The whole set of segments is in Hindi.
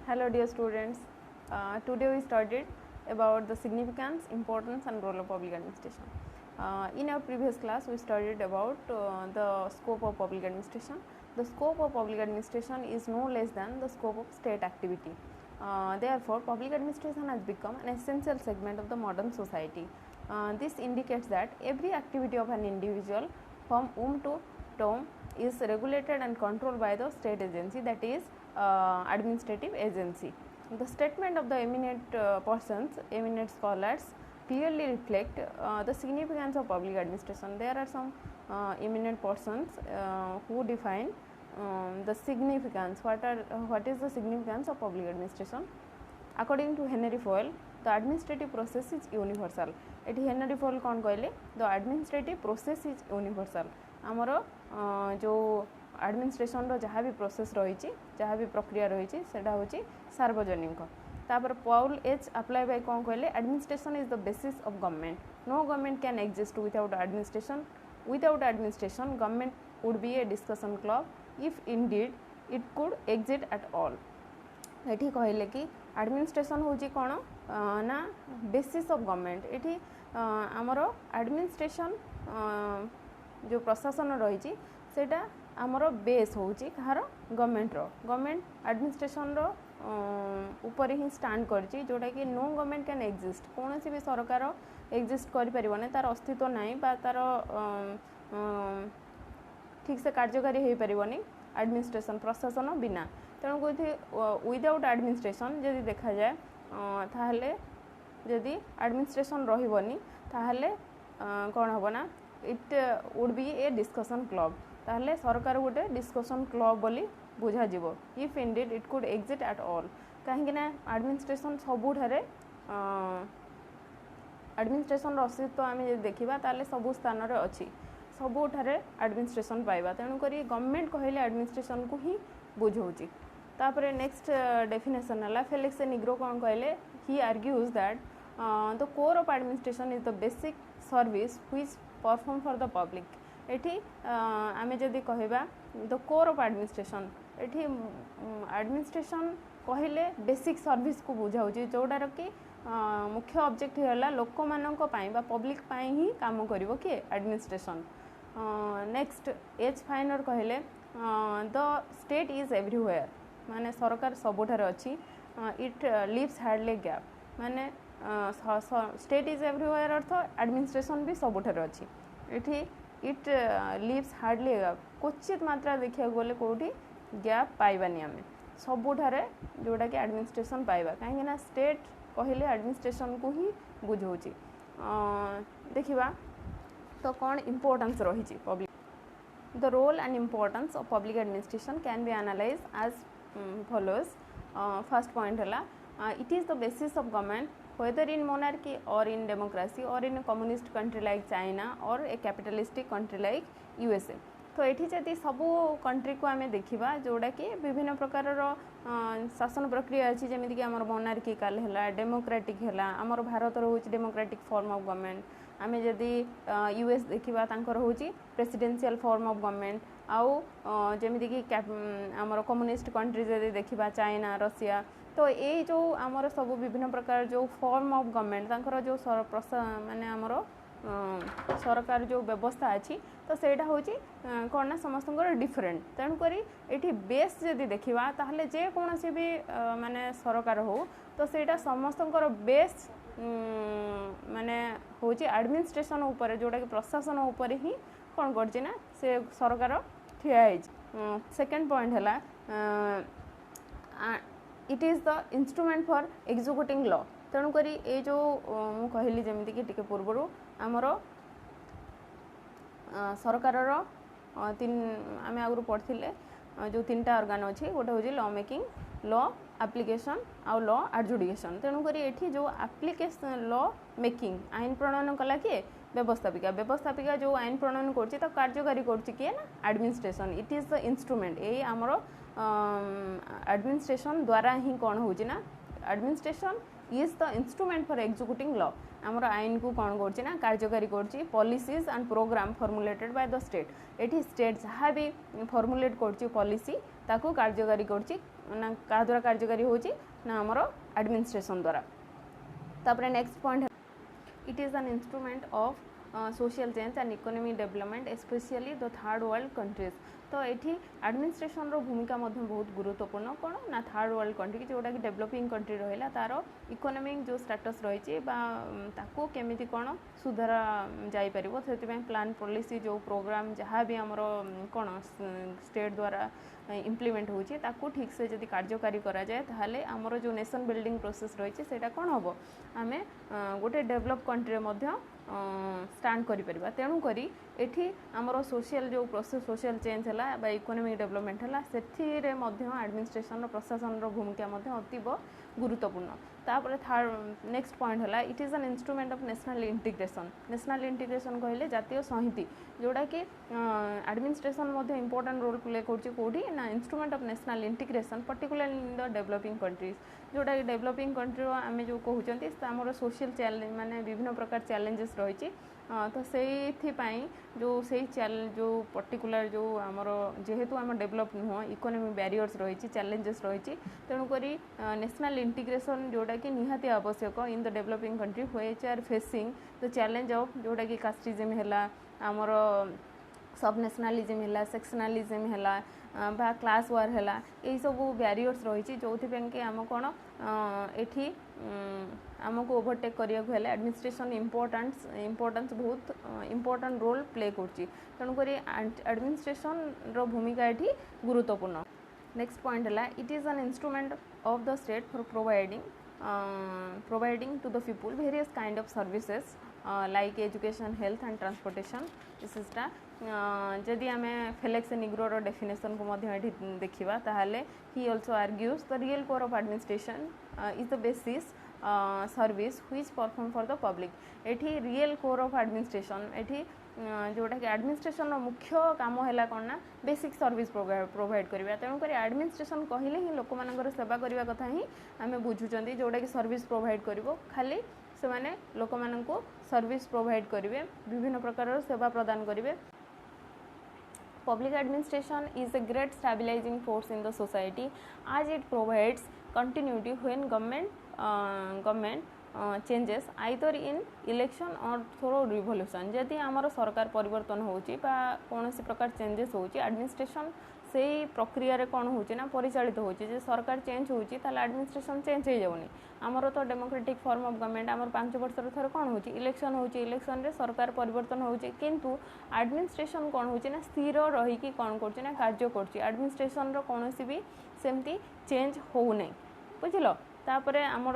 Hello dear students, today we studied about the significance, importance and role of public administration. In our previous class we studied about the scope of public administration. The scope of public administration is no less than the scope of state activity. Therefore, public administration has become an essential segment of the modern society. This indicates that every activity of an individual from womb to tomb is regulated and controlled by the state agency, that is administrative agency. The statement of the eminent persons, eminent scholars clearly reflect the significance of public administration. There are some eminent persons who define the significance. What is the significance of public administration? According to Henry Fowell, the administrative process is universal. Eighty Henry fall कौन कहले? The administrative process is universal. आमर जो एडमिनिस्ट्रेशन रो जहाँ भी प्रोसेस रही जहाँ भी प्रक्रिया रही सेटा होची सार्वजनिक. तापर पॉल एच अप्लाई बाय कौन कहले? Administration is the basis of government. No government can exist without administration. Without administration government would be a discussion club if indeed it could exist at all. एठी कहले कि एडमिनिस्ट्रेशन होची कौन ना बेसिस ऑफ गवर्नमेंट. एठी आमर एडमिनिस्ट्रेशन जो प्रशासन रही सेटा आमर बेस होची कहार? गवर्नमेंट एडमिनिस्ट्रेशन रो ऊपर ही स्टैंड करची, जोटा कि नो गवर्नमेंट कैन एग्जिस्ट. कौन सी भी सरकार एग्जिस्ट करि परिबने, तार अस्तित्व नहीं बा तार ठीक से कार्यकारी हो परिबनी एडमिनिस्ट्रेशन प्रशासन बिना. तेणु कही विदाउट एडमिनिस्ट्रेशन जदि देखा जाए ताहले जदि एडमिनिस्ट्रेशन रहिबनी ताहले कौन हम ना it would be a discussion club. ताहले सरकार गोटे डिस्कशन क्लब बोली बुझा जीवो if indeed it could exist at all. कहीं ना एडमिनिस्ट्रेशन सबुठारे एडमिनिस्ट्रेशन अस्तित्व आम देखा ताहले सबु स्थान रे अच्छी सबुठारे एडमिनिस्ट्रेशन पाइबा. तेणुक गवर्नमेंट कहले एडमिनिस्ट्रेशन को ही बुझाऊँगी. तापर नेक्स्ट डेफिनेशन है फेलिक्स निग्रो कौन कहले? He argues that the core of administration is the basic service which perform for the public. एठी आमे जदि कहबा द कोर ऑफ एडमिनिस्ट्रेशन, एठी एडमिनिस्ट्रेशन कहले बेसिक सर्विस को बुझाऊँगी, जोटार कि मुख्य ऑब्जेक्ट है लोक मानक बा पब्लिक पाई ही काम करिवो कि एडमिनिस्ट्रेशन. नेक्स्ट एच फाइनर कहले द स्टेट इज एवरीवेयर, माने सरकार सबुठारे अच्छी. इट लिव्स हार्डली गैप, माने state is everywhere earth administration भी सबुठारे अच्छी. इट लिव्स हार्डली गैप, क्वचित मात्रा देखा गले कौटी गैप पाइबानी आम सबुठारे जोटा कि एडमिनिस्ट्रेशन पाइबा. कहीं स्टेट कहले एडमिनिस्ट्रेशन को ही बुझाऊँगी. देखा तो कौन इम्पोर्टेंस रही public. The role and importance of public administration can be analyzed as follows. First point है it is the basis of government whether in monarchy or in democracy or in a communist country like China or a capitalistic country like USA. तो ये जदि सबू कंट्री को आम देखा जोड़ा कि विभिन्न प्रकार शासन प्रक्रिया अच्छी जमीक आम मोनार्किकाल है, डेमोक्रेटिक है, आमर भारत रोचे डेमोक्रेटिक फॉर्म ऑफ गवर्नमेंट. आम जदि यूएस देखा तांकर होची प्रेसिडेंशियल फॉर्म ऑफ गवर्नमेंट. आउ जमीक आमर कम्युनिस्ट कंट्री जदि देखा चाइना, रशिया. तो ये जो आमर सब विभिन्न प्रकार जो फॉर्म ऑफ गवर्नमेंट तांकर जो माने आमर सरकार जो व्यवस्था अच्छी तो सेटा होची कौन ना समस्त डिफरेंट. तेणुक ये बेस जदि देखा ताहले जे कौन सी भी माने सरकार हो तो सेटा समस्त बेस माने होची एडमिनिस्ट्रेशन ऊपर, जोटा कि प्रशासन ऊपर ही कौन करछि ना से सरकार ठिया है. सेकेंड पॉइंट है it is the instrument for executing law. तेणुक ये जो मु कहली जमीक टिके पूर्वर आमर सरकार आम आगु पढ़ते जो तीनटा ऑर्गन अच्छी, गोटे हूँ लॉ मेकिंग, लॉ एप्लिकेशन आउ लॉ एडजुडिकेशन. तेणुक ये जो एप्लिकेशन लॉ मेकिंग आईन प्रणयन कला किए? व्यवस्थापिका जो आईन प्रणयन कर कार्यकारी किए ना administration. It is the instrument. ये आमर एडमिनिस्ट्रेशन द्वारा ही कौन हो ना administration is the instrument for executing law. आमर आईन को कौन कर कार्यकारी कर policies and programme formulated by the state. एटी स्टेट जहाँ भी फॉर्मुलेट कर पॉलिसी ताकू कार्यकारी करछि ना का द्वारा कार्यकारी होछि ना हमरो एडमिनिस्ट्रेशन द्वारा। तापर next point, it is an instrument of social change and economic development specially the third world countries. तो ये एडमिनिस्ट्रेशन रो भूमिका मध्य बहुत गुरुत्वपूर्ण कौन ना थर्ड वर्ल्ड कंट्री जोटा कि डेवलपिंग कंट्री रहा तार इकोनॉमिक जो स्टेटस रही ताकू केमिति कौन सुधारा जाई परिबो से प्लान पॉलिसी जो प्रोग्राम जहाँ भी हमरो कौन स्टेट द्वारा इम्प्लीमेंट होची ताकू ठीक से जदि कार्यकारी करा जाए ताहले हमरो जो नेशन बिल्डिंग प्रोसेस रही सेटा कौन हम आमे गोटे डेवलप कंट्री मध्य स्टांड करि परिबा। तेणु करी एठी हमरो सोशल जो प्रोसेस सोशल चेंज है बा इकोनॉमिक डेवलपमेंट है से एडमिनिस्ट्रेशन प्रशासन भूमिका अतीव गुरुत्वपूर्ण। तापर थर्ड नेक्स्ट पॉइंट है, it is an instrument of national integration. National integration कहले जातीय संहिति जोड़ा कि एडमिनिस्ट्रेशन इंपोर्टेंट रोल प्ले कौटी ना instrument of national integration particular in the developing countries जोड़ा कि डेवलपिंग कंट्री आम जो कहते आम सोशल चैलेंज माने विभिन्न प्रकार चैलेंजेस रही तो से जो पर्टिकुलर जो आमर जेहेतु आम डेवलप नुह इकोनॉमिक बैरियर्स रही चैलेंजेस रही तेणुक नेशनल इंटीग्रेशन जोड़ा कि निहाती आवश्यक in the developing country which are facing the challenge of जोड़ा कि कास्टिज्म है आमर सब नेशनलिज्म है सेक्शनलिज्म है बा क्लास वार है यही सब बैरियर्स रही जो कि आम कौन एठी आमको ओवरटेक करिया हेले एडमिनिस्ट्रेशन इम्पोर्टेंस बहुत इम्पोर्टेंट रोल प्ले करछि। तेणुक एडमिनिस्ट्रेशन रो भूमिका एठी गुरुत्वपूर्ण। नेक्स्ट पॉइंट है, it is an instrument of the state for providing to the people various kind of services like education, health and transportation। this is the जदि आम फेलेक्स निग्रो रो डेफिनेशन को देखा ताहले he also argues the real core of administration is the basis service which perform for the public। एठी रियल कोर ऑफ एडमिनिस्ट्रेशन एठी जोटा कि एडमिनिस्ट्रेशन मुख्य काम है कौन ना बेसिक सर्विस प्रोवाइड करवा। तेणुक एडमिनिस्ट्रेशन कहले ही लोक मान सेवा करने कथा ही आम बुझुंट जोटा कि सर्विस प्रोवाइड कर खाली से माने लोक मान को सर्विस प्रोवाइड करेंगे विभिन्न प्रकार सेवा प्रदान करेंगे। Public administration is a great stabilizing force in the society as it provides continuity when government changes either in election or through revolution। जदि आमर सरकार परिवर्तन होची बा कोनोसी प्रकार चेंजेस होची एडमिनिस्ट्रेशन से प्रक्रिया रे कौन होची ना परिचालित होची जे सरकार चेंज होची ताले एडमिनिस्ट्रेशन चेंज हो जाउनी। आमर तो डेमोक्रेटिक फॉर्म ऑफ गवर्नमेंट आमर 5 वर्ष थरे कौन होची इलेक्शन होची इलेक्शन रे सरकार परिवर्तन होची किंतु एडमिनिस्ट्रेशन कौन होची ना स्थिर रही कि कौन करची ना कार्य करची एडमिनिस्ट्रेशन रो कोनोसी भी सेमती चेंज हो नै बुझिलो। तापरे आमर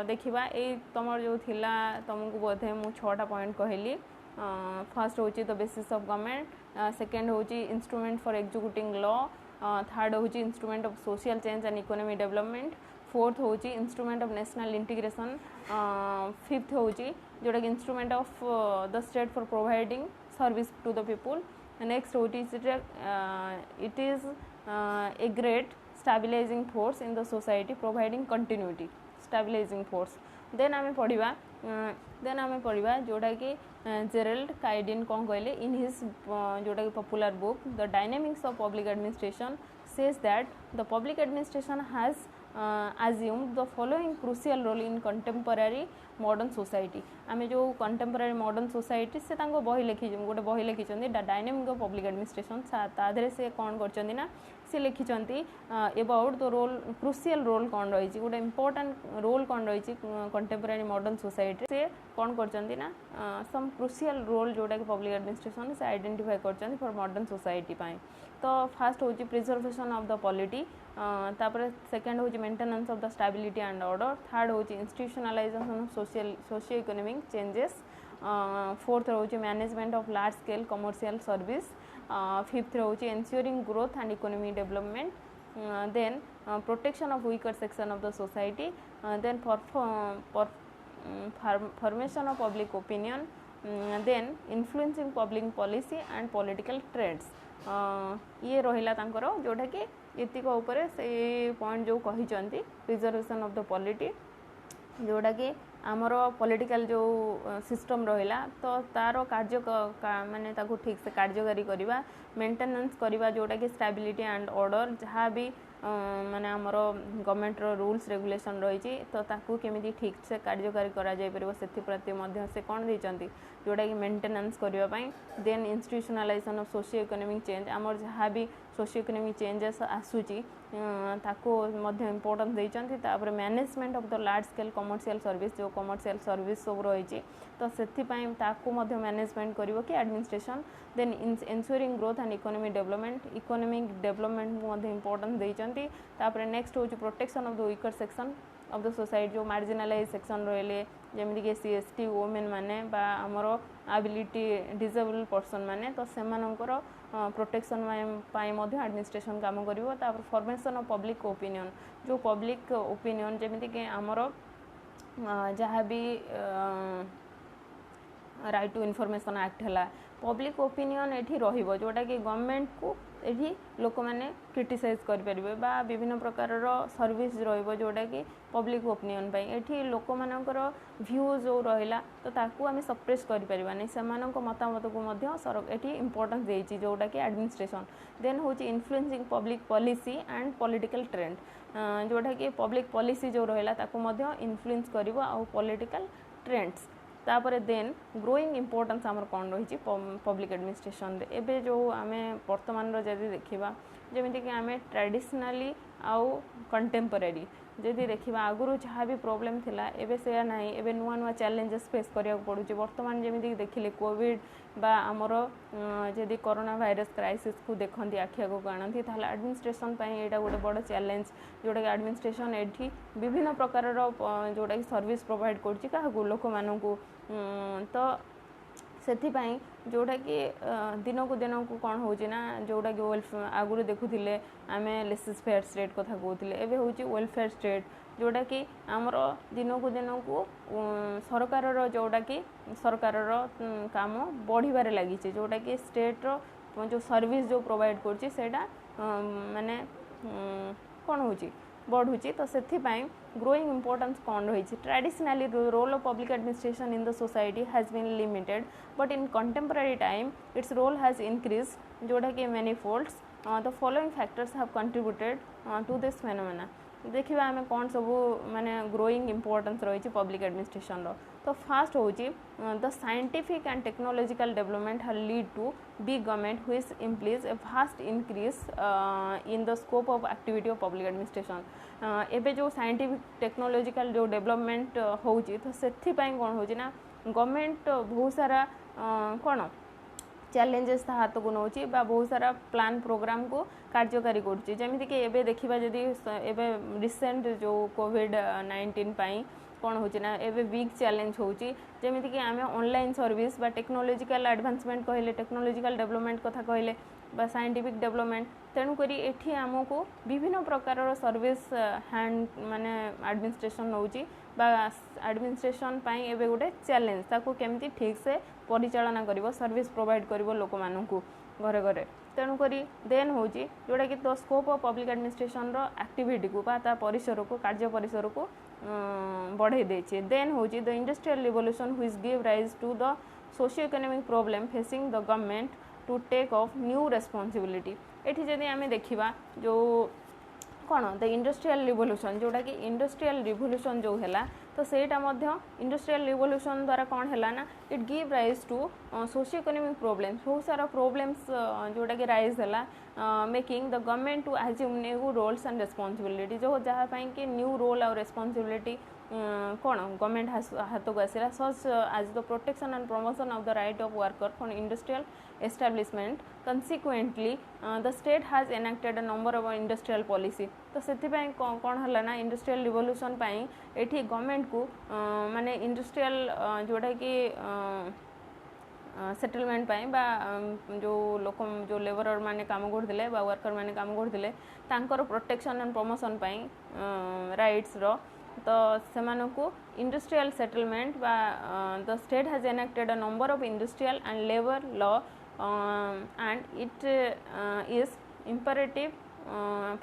देखिबा ए तमर जो थिला तुमको बोधे मु 6टा पॉइंट कहली। फर्स्ट होची the basis of government, second होची instrument for executing law, third होची instrument of social change and economic development, fourth होची instrument of national integration, fifth होची जोटा कि instrument of the state for providing service to the people. Next होची it is a great stabilizing force in the society providing continuity stabilizing force। Then आमे पढ़िबा जोटा कि जेरल्ड काइडिन कौन कहले इन हिज जोटा कि popular book the dynamics of public administration says that the public administration has assumed the following crucial role in contemporary modern society। आमे जो कंटेम्पररी मॉडर्न सोसाइटी से तांको बही लिखी गोटे बही लिखिं डायनामिक ऑफ पब्लिक एडमिनिस्ट्रेशन तादरे से कौन कर ना सी लिखिं about the role crucial role कौन रही गोटे इंपोर्टेंट रोल कौन रही कंटेम्पररी मॉडर्न सोसाइटी से कौन कर ना सम क्रुशियल रोल जोटा कि पब्लिक एडमिनिस्ट्रेशन से आइडेंटिफाई कर फॉर मॉडर्न सोसाइटी पाई। तो फास्ट हूँ प्रिजर्वेशन ऑफ द पॉलिटी, तापर सेकेंड हूँ maintenance of the stability and order, third हूँ institutionalisation of socio economic changes, fourth हूँ management of large scale commercial service, fifth हूँ ensuring growth and economic development, then protection of weaker section of the society, then formation of public opinion, then influencing public policy and political trends. ये रहिला तांकर जोटा कि एतिक ऊपर से पॉइंट जो कहिचंती प्रिजर्वेशन ऑफ द पॉलिटी जोटा कि आमर पॉलिटिकल जो सिस्टम रहिला तो तार कार्य माने ताको ठीक से कार्यकारी करवा मेंटेनेंस करवा जोटा कि स्टेबिलिटी एंड ऑर्डर जहाँ भी माने आमर गवर्नमेंट रूल्स रेगुलेशन रही तो ताकू केमिति ठीक से कार्यकारी करा जाय परबो सेति प्रति मध्य से कोन दैचंती जोटा कि मेंटेनेंस करबा पई then institutionalisation of socio economic change आमर जहाँ भी सोशियो इकोनॉमिक चेंजेस आसुची ताको मध्य इम्पोर्टेंस दैचंती तापर management of the large scale commercial service जो कमर्शियल सर्विस सब रही तो सेति पई ताको मध्य मैनेजमेंट करिवो कि administration then ensuring growth and economic development को मध्य इम्पोर्टेंस दैचंती तापर नेक्स्ट होची protection of the weaker section of the society जो मार्जिनलाइज सेक्शन रहिले जेमिति के CST वुमेन माने बा हमरो एबिलिटी डिसेबल पर्सन माने तो सेमानकर प्रोटेक्शन पाई मध्य एडमिनिस्ट्रेशन काम करिवो तापर फॉर्मेशन ऑफ पब्लिक ओपिनियन जो पब्लिक ओपिनियन जेमिति के हमरो जहाँ भी राइट टू इनफॉरमेशन एक्ट है पब्लिक ओपिनियन एठी रहिबो जोटा कि गवर्नमेंट को एठी लोक माने क्रिटिसाइज कर परिबे बा विभिन्न प्रकार रो सर्विस रहिबो जोटा कि पब्लिक ओपिनियन पई एठी लोक मानकर व्यू जो रहिला तो ताकू आमे सप्रेस कर परिबा नै सेमानक मतामत को मध्य सरकार एठी इंपोर्टेंस देछि जोटा कि एडमिनिस्ट्रेशन देन होछि influencing public policy and political trend जोटा कि पब्लिक पॉलिसी जो रहिला ताकू मध्य इन्फ्लुएंस करिवो आ पॉलिटिकल ट्रेंड्स तापर देन ग्रोइंग इम्पोर्टेंस आमर कौन रही पब्लिक एडमिनिस्ट्रेशन रे एबे जो आमे वर्तमान रो जदी देखिबा जेमिति कि आमे ट्रेडिशनली आउ कंटेम्पररी जदि देखिबा आगुरु जहाँ भी प्रॉब्लम थिला एबे से नाही एबे नुआ नुआ चैलेंजेस फेस करिया पड़ुची वर्तमान जेमिति देखिले कोविड बा आमर जदि कोरोना वायरस क्राइसिस को देखंती आखिया को गाणंती ताला एडमिनिस्ट्रेशन पई एटा गोटे बड़ चैलेंज जोटा कि एडमिनिस्ट्रेशन एठी विभिन्न प्रकार रो जोटा कि सर्विस प्रोवाइड करची का लोक मानकू तो सेथिपाई जोटा कि दिन को कौन होची ना जोटा कि वेलफेयर आगुरी देखुथिले आमे लेसेस फेयर स्टेट कथा कहउथिले एबे होची वेलफेयर स्टेट जोटा कि आमर दिन को सरकार रो जोटा कि सरकार रो काम बढ़िबारे लागिचे जोटा कि स्टेट रो जो सर्विस जो प्रोवाइड करची सेटा माने कौन होची बढ़ुची तो सेथिपाई ग्रोइंग इम्पोर्टेंस कौन रही traditionally role of public administration in the society has been limited but in contemporary time its role has increase जोटा कि many folds the following factors have contributed to this phenomena देखिए आम कौन सब माने ग्रोइंग इम्पोर्टेंस रही पब्लिक एडमिनिस्ट्रेशन रो तो फास्ट होची the scientific and technological development have lead to big government which implies a fast increase in the scope of activity of public administration एबे जो साइंटिफिक टेक्नोलॉजिकल जो डेवलपमेंट होची तो सेथि पई कोन होची ना गवर्नमेंट बहुत सारा कौन चैलेंजेस हाथ को नौची बहुत सारा प्लान प्रोग्राम को कार्यकारी करछि जेमिति कि एबे देखिबा जदि एबे रिसेंट जो कोविड-19 पई कौन होची ना एबे बिग चैलेंज होची जेमिति कि आमे ऑनलाइन सर्विस बा टेक्नोलॉजिकल एडवांसमेंट कहले टेक्नोलॉजिकल डेवलपमेंट कथा कहले बा साइंटिफिक डेवलपमेंट तेणु करी एठी आमको विभिन्न प्रकार सर्विस हैंड माने एडमिनिस्ट्रेशन नौची बा एडमिनिस्ट्रेशन पाई एबे गोटे चैलेंज ताको केमती ठीक से परिचालना करिवो सर्विस प्रोवाइड करिवो लोक मानकू घरे घरे तेणु करी देन होची जोटा कि तो स्कोप ऑफ पब्लिक एडमिनिस्ट्रेशन रो एक्टिविटी को बा ता परिसर को कार्य परिसर को बढ़ाई देछि देन होची the industrial revolution which give rise to the socio economic problem facing the government to take of new responsibility एठी जदि आमे देखिबा जो कौन द इंडस्ट्रियल रिवोल्यूशन जोटा कि इंडस्ट्रियल रिवोल्यूशन जो है तो सेटा मध्य इंडस्ट्रियल रिवोल्यूशन द्वारा कौन है ना it give rise to socio economic problems बहुत सारा प्रॉब्लम्स जोटा कि राइज है making the government to assume new roles and responsibility जो जहाँ कि न्यू रोल और रेस्पॉन्सिबिलिटी कौन गवर्नमेंट हाथ को आसला such as the protection and promotion of the right of worker for industrial establishment consequently the state has enacted a number of industrial policy तो से कौन है ना इंडस्ट्रियल रिवोल्यूशन पाई एठी गवर्नमेंट को माने इंडस्ट्रियल जोटा कि सेटलमेंट पाई बा जो लोक जो लेबर माने काम करथिले बा वर्कर माने काम करथिले तांकर प्रोटेक्शन एंड प्रमोशन पाई राइट्स रो तो सेमानकु इंडस्ट्रियल सेटलमेंट बा the state has enacted a number of industrial and labour law and it is imperative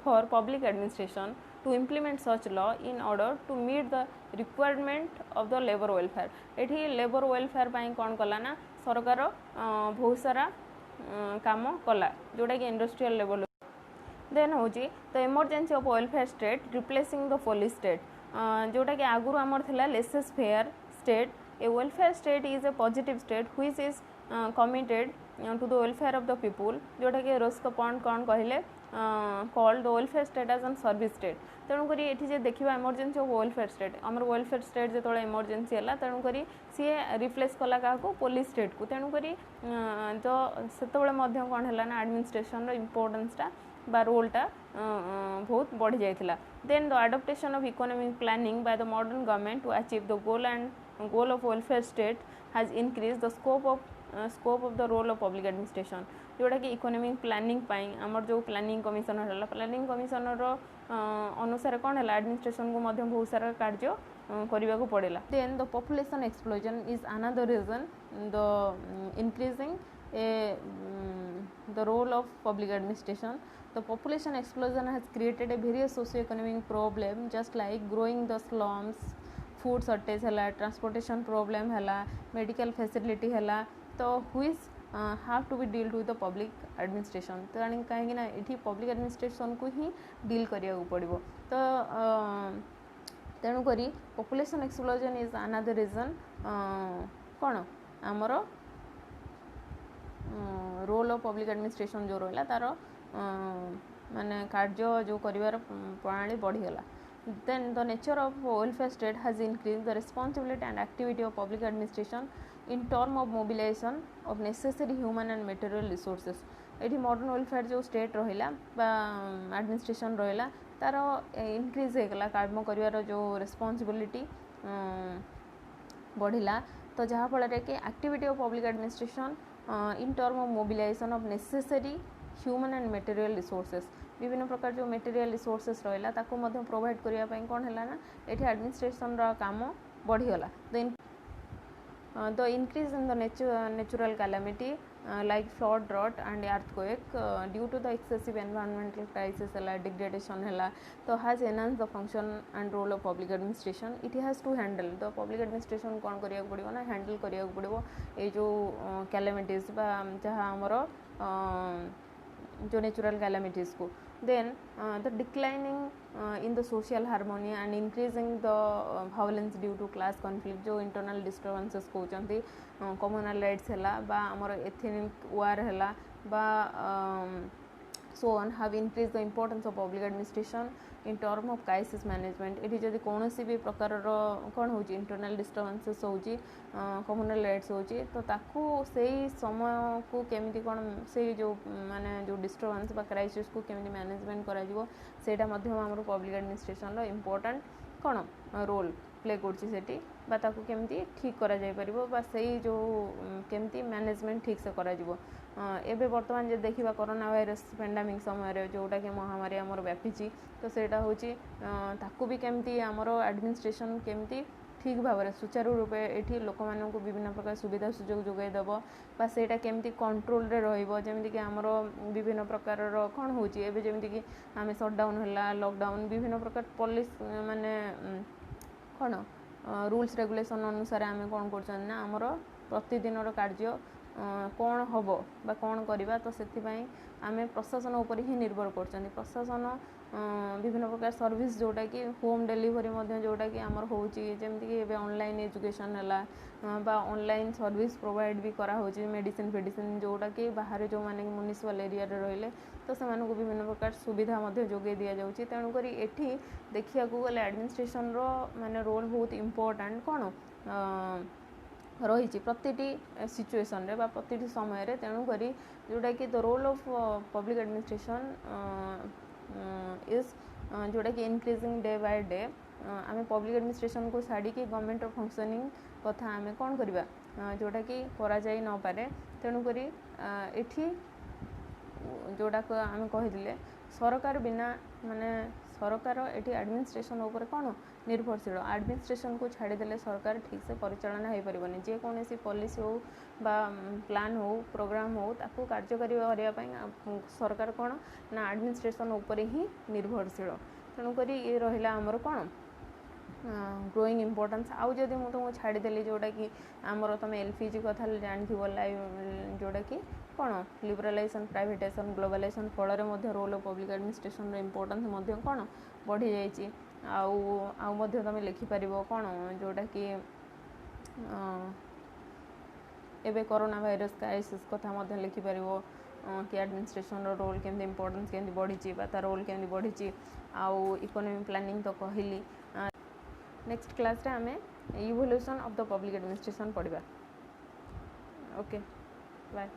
for public administration to implement such law in order to meet the requirement of the labor welfare. एठी labor welfare पाई कौन कला ना सरकार बहुत सारा काम कला जोटा कि इंडस्ट्रियल लेवल देन हूँ the emergency of welfare state replacing the police state जोटा कि आगुरी आमर थिला laissez faire state a welfare state is a positive state which is committed to the welfare of the people जोटा कि रोस्को पॉइंट कौन कहले called the welfare state as an service state तेणुक ये देखा इमरजेंसी ऑफ वेलफेयर स्टेट आम वेलफेयर स्टेट जो इमरजेंसी है तेणुक सी रिप्लेस कला क्या पुलिस स्टेट को तेणुक तो से कौन है ना एडमिनिस्ट्रेशन इम्पोर्टेंसटा बा रोलटा बहुत बढ़ी जाइथिला then the adaptation of economic planning by the modern government to achieve the goal of welfare state has increase the scope of the role of public administration जोटा कि इकोनॉमिक प्लानिंग पाई आमर जो प्लानिंग कमिशनर है प्लानिंग कमिशनर अनुसार कौन है एडमिनिस्ट्रेशन को मध्य बहुत सारा कार्य करने को पड़ेगा then the population explosion is another reason the increasing the role of public administration. The population explosion has created a various socio-economic problem just like growing the slums, food shortage है, transportation problem है, medical facility है, तो which have to be dealt with the public administration. तो कहीं ना ये public administration को ही deal करिया को पड़िबो तो तेणुक population explosion is another reason कौन आमर रोल ऑफ पब्लिक एडमिनिस्ट्रेशन जो रहा तार माने कार्य जो करिवार प्रणाली बढ़ीगला then the nature of welfare state has increase the responsibility and activity of public administration in term of mobilisation of necessary human and material resources ये मॉडर्न वेलफेयर जो स्टेट रहा एडमिनिस्ट्रेशन रहा तार इनक्रीज होगा काम कर जो रिस्पांसिबिलिटी बढ़िला तो जहाँफल कि activity of public administration in term of mobilisation of necessary human and material resources विभिन्न प्रकार जो मटेरियल रिसोर्सेस रहा ताको मध्य प्रोवाइड करने कौन है ना ये एडमिनिस्ट्रेशन काम बढ़ीगला the increase in the natural calamity like flood, drought and earthquake due to the excessive environmental crisis degradation so has enhanced the function and role of public administration. It has to handle the public administration कौन करिया पड़िबो ना handle करिया पड़िबो ए जो calamities बा जहाँ हमरो जो natural calamities को then the declining in the social harmony and increasing the violence due to class conflict जो internal disturbances कहउचंती communal rights हैला बा हमर ethnic war हैला बा so on have increased the importance of public administration in term of crisis management. ये जदि कौन सी भी प्रकार कौन हो इंटरनल डिस्टर्बेंसेस हो कम्युनल राइट्स हो तो ताकू से समय को केमिति कौन से जो माने जो डिस्टर्बेंस बा क्राइसिस को केमिति मैनेजमेंट करा जिवो सेटा मध्य हमर पब्लिक एडमिनिस्ट्रेशन रो इम्पोर्टेंट कौन रोल प्ले करछि बा ताकू केमिति ठीक करा जाय परिबो बा सेही जो केमिति मैनेजमेंट ठीक से करा जिवो एबे वर्तमान जे देखिबा कोरोना वायरस पेंडेमिक समय रे जोटा कि महामारी हमर व्यापीची तो सेटा होची ताकू भी केमिति हमर एडमिनिस्ट्रेशन केमिति ठीक भाव में सुचारू रूपे ये लोक मानू विभिन्न प्रकार सुविधा सुजोग जोगाई देव बा सेटा केमिति कंट्रोल रे रहिबो जेमिति कि हमर विभिन्न प्रकार कौन होची एबे जेमिति कि आमे शटडाउन हला लॉकडाउन विभिन्न प्रकार पुलिस माने कौन रूल्स रेगुलेशन अनुसार आमे कौन करछन ना हमर प्रतिदिन कार्य कौन हम बा कौन करवा तो से आमे प्रशासन उपर ही निर्भर कर प्रशासन विभिन्न प्रकार सर्विस जोटा कि होम डिलीवरी जोटा कि आमर होमती कि ऑनलाइन एजुकेशन है बा ऑनलाइन सर्विस प्रोवाइड भी करा होची मेडिसिन फेडिसिन जोटा कि बाहर जो माने म्युनिसिपल एरिया रे रहिले तो से विभिन्न प्रकार सुविधा जोगे दि जाउची तेणुक एठी देखिया गले एडमिनिस्ट्रेशन रो माने रोल बहुत इम्पोर्टेंट कौन रही प्रति सिचुएशन रे बा प्रति समय रे तेणुक जोटा कि the role of public administration is जोटा कि इंक्रीजिंग डे बाय डे आम पब्लिक एडमिनिस्ट्रेशन को छाड़ी गवर्नमेंट फंक्शनिंग कथा आम कौन करवा जोटा कि करा जाई न पारे तेणुक एठी जोटा आम कही सरकार बिना माने सरकार एटी एडमिनिस्ट्रेशन उपर कौन निर्भरशील एडमिनिस्ट्रेशन को छाड़ीदे सरकार ठीक से परिचालना हो पारबनी जेकोसी पॉलिसी हो बा प्लान हो प्रोग्राम हो ताकू कार्यकारी करने सरकार कौन ना एडमिनिस्ट्रेशन उपर ही निर्भरशील तेणुक ये रहा आमर कौन ग्रोइंग इम्पोर्टेंस। आउ जदि मुझे तुमको छाड़देली जोटा कि आमर तुम एलपीजी कथा जान जोटा कि कौन लिबरालाइजेशन प्राइवेटाइजेशन ग्लोबलाइजेशन फल role of public administration importance कौन बढ़ी जाइए। आउ तुम लिखिपर कौन जोटा कि एबे कोरोना भाइरस क्राइसिस कथा लिखिपर कि एडमिनिस्ट्रेशन रोल केमती इम्पोर्टेंस केमती बढ़ी तार रोल केमती बढ़ी आउ इकोनॉमिक प्लानिंग तो कहली। नेक्स्ट क्लास रे आमे evolution of the public administration पढ़िबा। Okay bye.